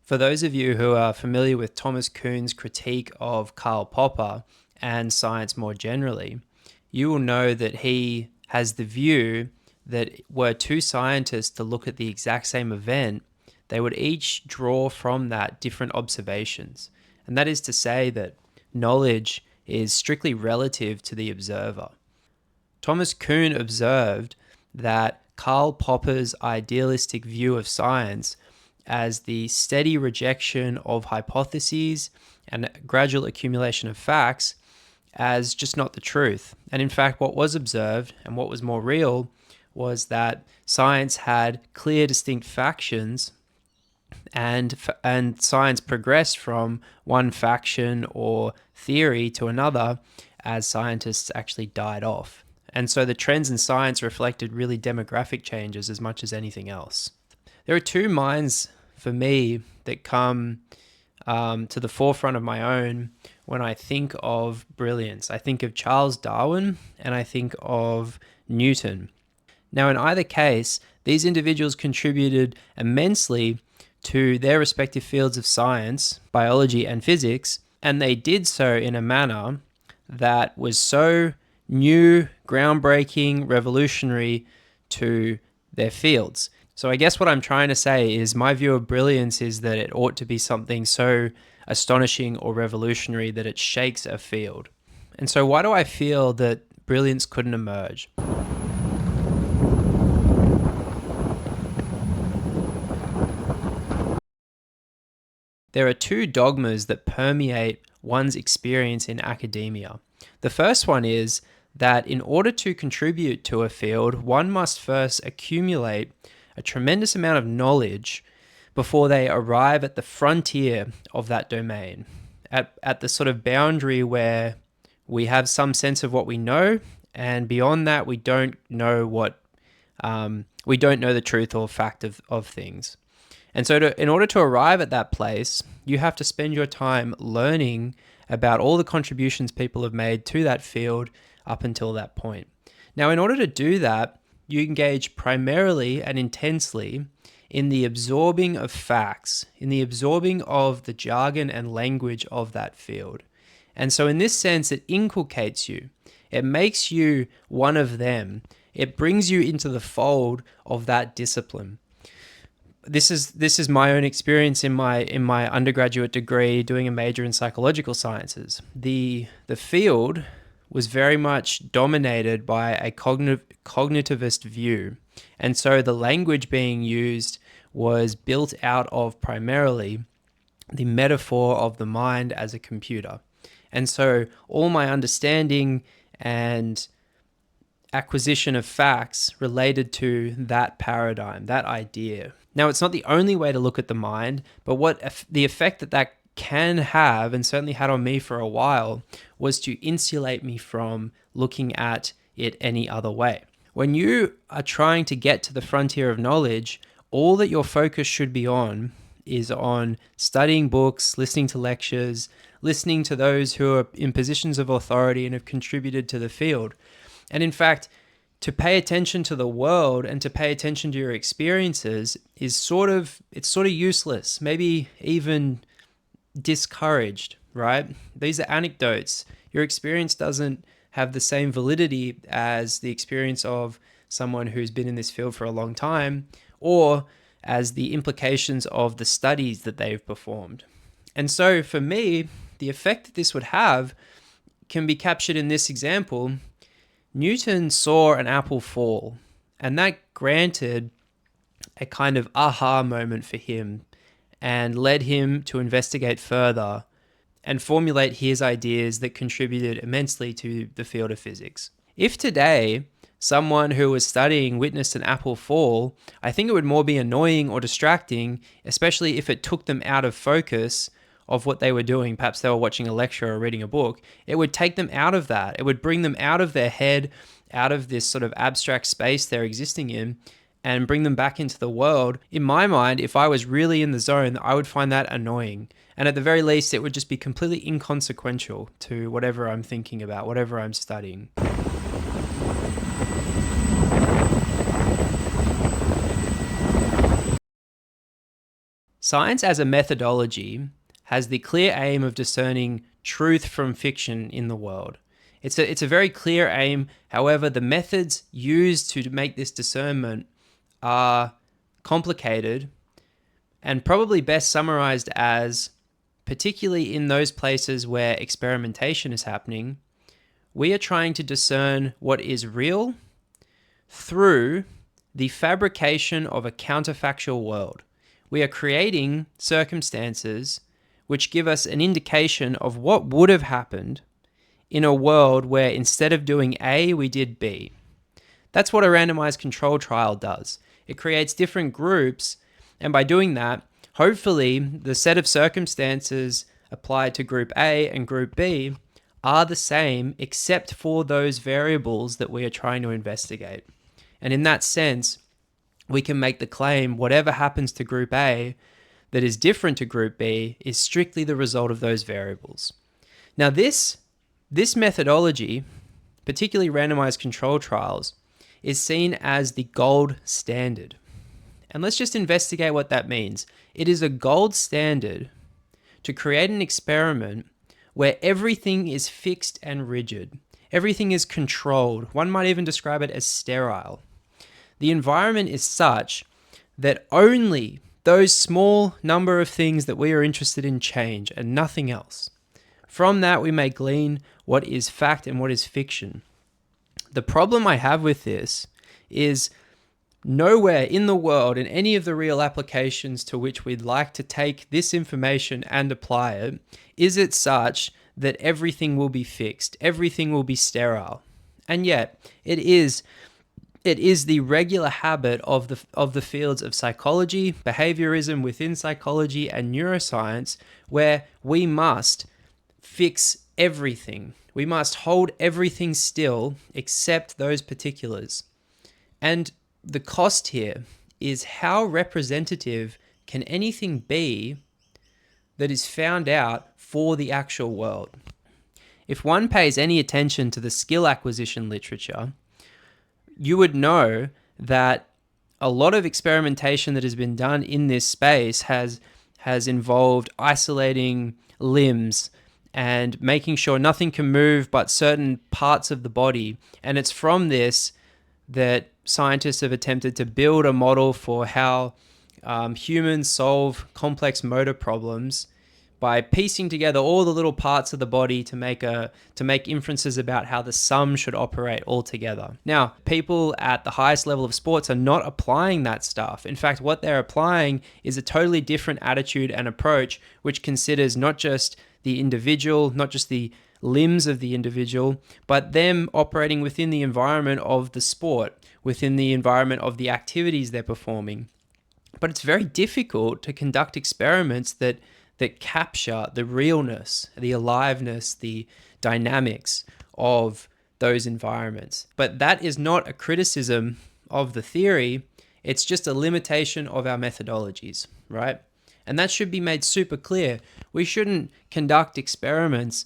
For those of you who are familiar with Thomas Kuhn's critique of Karl Popper and science more generally, you will know that he has the view that were two scientists to look at the exact same event, they would each draw from that different observations. And that is to say that knowledge is strictly relative to the observer. Thomas Kuhn observed that Karl Popper's idealistic view of science as the steady rejection of hypotheses and gradual accumulation of facts as just not the truth. And in fact, what was observed and what was more real was that science had clear, distinct factions, and science progressed from one faction or theory to another as scientists actually died off. And so the trends in science reflected really demographic changes as much as anything else. There are two minds for me that come to the forefront of my own when I think of brilliance. I think of Charles Darwin and I think of Newton. Now, in either case, these individuals contributed immensely to their respective fields of science, biology and physics, and they did so in a manner that was so new, groundbreaking, revolutionary to their fields. So I guess what I'm trying to say is my view of brilliance is that it ought to be something so astonishing or revolutionary that it shakes a field. And so why do I feel that brilliance couldn't emerge? There are two dogmas that permeate one's experience in academia. The first one is that in order to contribute to a field, one must first accumulate a tremendous amount of knowledge before they arrive at the frontier of that domain, at the sort of boundary where we have some sense of what we know, and beyond that we don't know the truth or fact of things. And so in order to arrive at that place, you have to spend your time learning about all the contributions people have made to that field up until that point. Now, in order to do that, you engage primarily and intensely in the absorbing of facts, in the absorbing of the jargon and language of that field. And so in this sense, it inculcates you. It makes you one of them. It brings you into the fold of that discipline. This is my own experience in my undergraduate degree doing a major in psychological sciences. The field was very much dominated by a cognitivist view. And so the language being used was built out of primarily the metaphor of the mind as a computer. And so all my understanding and acquisition of facts related to that paradigm, that idea. Now, it's not the only way to look at the mind, but what the effect that can have, and certainly had on me for a while, was to insulate me from looking at it any other way. When you are trying to get to the frontier of knowledge, all that your focus should be on is on studying books, listening to lectures, listening to those who are in positions of authority and have contributed to the field. And in fact, to pay attention to the world and to pay attention to your experiences is sort of useless, maybe even discouraged, right? These are anecdotes. Your experience doesn't have the same validity as the experience of someone who's been in this field for a long time, or as the implications of the studies that they've performed. And so for me, the effect that this would have can be captured in this example. Newton saw an apple fall, and that granted a kind of aha moment for him and led him to investigate further and formulate his ideas that contributed immensely to the field of physics. If today someone who was studying witnessed an apple fall, I think it would more be annoying or distracting, especially if it took them out of focus of what they were doing. Perhaps they were watching a lecture or reading a book. It would take them out of that. It would bring them out of their head, out of this sort of abstract space they're existing in, and bring them back into the world. In my mind, if I was really in the zone, I would find that annoying. And at the very least, it would just be completely inconsequential to whatever I'm thinking about, whatever I'm studying. Science as a methodology has the clear aim of discerning truth from fiction in the world. It's a very clear aim. However, the methods used to make this discernment are complicated and probably best summarized as, particularly in those places where experimentation is happening, we are trying to discern what is real through the fabrication of a counterfactual world. We are creating circumstances which give us an indication of what would have happened in a world where instead of doing A, we did B. That's what a randomized control trial does. It creates different groups, and by doing that, hopefully the set of circumstances applied to group A and group B are the same except for those variables that we are trying to investigate. And in that sense, we can make the claim whatever happens to group A that is different to group B is strictly the result of those variables. Now this methodology, particularly randomized control trials, is seen as the gold standard. And let's just investigate what that means. It is a gold standard to create an experiment where everything is fixed and rigid. Everything is controlled. One might even describe it as sterile. The environment is such that only those small number of things that we are interested in change and nothing else. From that, we may glean what is fact and what is fiction. The problem I have with this is nowhere in the world, in any of the real applications to which we'd like to take this information and apply it, is it such that everything will be fixed, everything will be sterile. And yet, it is the regular habit of the fields of psychology, behaviorism within psychology, and neuroscience, where we must fix everything. We must hold everything still except those particulars. And the cost here is how representative can anything be that is found out for the actual world? If one pays any attention to the skill acquisition literature, you would know that a lot of experimentation that has been done in this space has involved isolating limbs and making sure nothing can move but certain parts of the body. And it's from this that scientists have attempted to build a model for how humans solve complex motor problems by piecing together all the little parts of the body to make inferences about how the sum should operate all together. Now, people at the highest level of sports are not applying that stuff. In fact, what they're applying is a totally different attitude and approach, which considers not just the individual, not just the limbs of the individual, but them operating within the environment of the sport, within the environment of the activities they're performing. But it's very difficult to conduct experiments that capture the realness, the aliveness, the dynamics of those environments. But that is not a criticism of the theory, it's just a limitation of our methodologies, right? And that should be made super clear. We shouldn't conduct experiments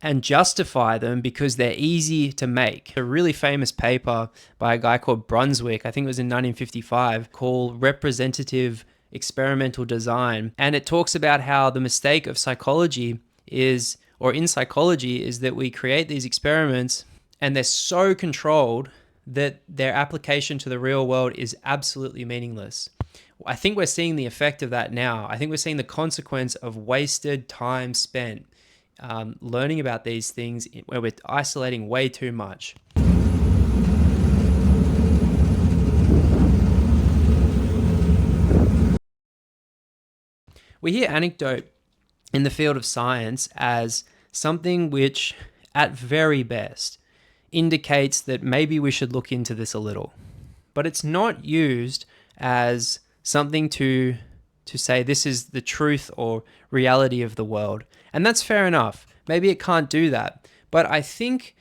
and justify them because they're easy to make. A really famous paper by a guy called Brunswick, I think it was in 1955, called Representative Experimental Design. And it talks about how the mistake of psychology is, or in psychology, is that we create these experiments and they're so controlled that their application to the real world is absolutely meaningless. I think we're seeing the effect of that now. I think we're seeing the consequence of wasted time spent learning about these things where we're isolating way too much. We hear anecdote in the field of science as something which, at very best, indicates that maybe we should look into this a little. But it's not used as something to say this is the truth or reality of the world. And that's fair enough. Maybe it can't do that. But I think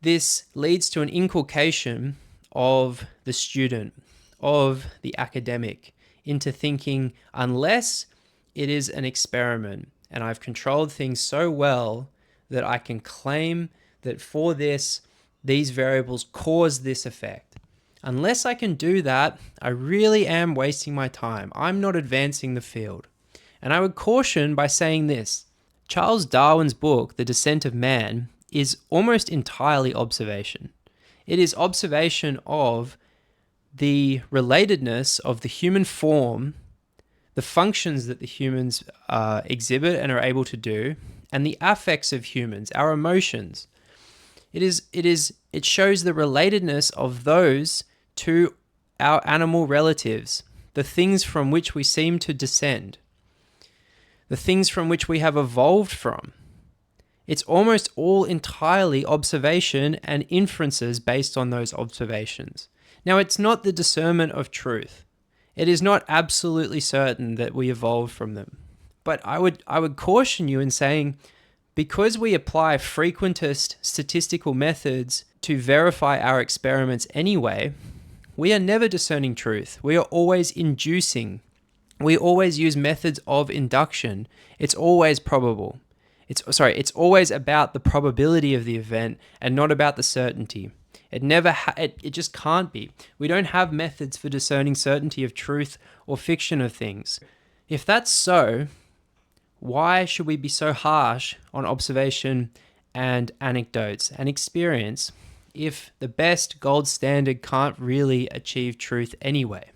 this leads to an inculcation of the student, of the academic, into thinking unless it is an experiment and I've controlled things so well that I can claim that for this, these variables cause this effect, Unless I can do that, I really am wasting my time. I'm not advancing the field. And I would caution by saying this. Charles Darwin's book, The Descent of Man, is almost entirely observation. It is observation of the relatedness of the human form, the functions that the humans exhibit and are able to do, and the affects of humans, our emotions. It shows the relatedness of those to our animal relatives, the things from which we seem to descend, the things from which we have evolved from. It's almost all entirely observation and inferences based on those observations. Now, it's not the discernment of truth. It is not absolutely certain that we evolved from them. But I would caution you in saying, because we apply frequentist statistical methods to verify our experiments anyway, we are never discerning truth. We are always inducing. We always use methods of induction. It's always probable. It's always about the probability of the event and not about the certainty. It just can't be. We don't have methods for discerning certainty of truth or fiction of things. If that's so, why should we be so harsh on observation and anecdotes and experience if the best gold standard can't really achieve truth anyway?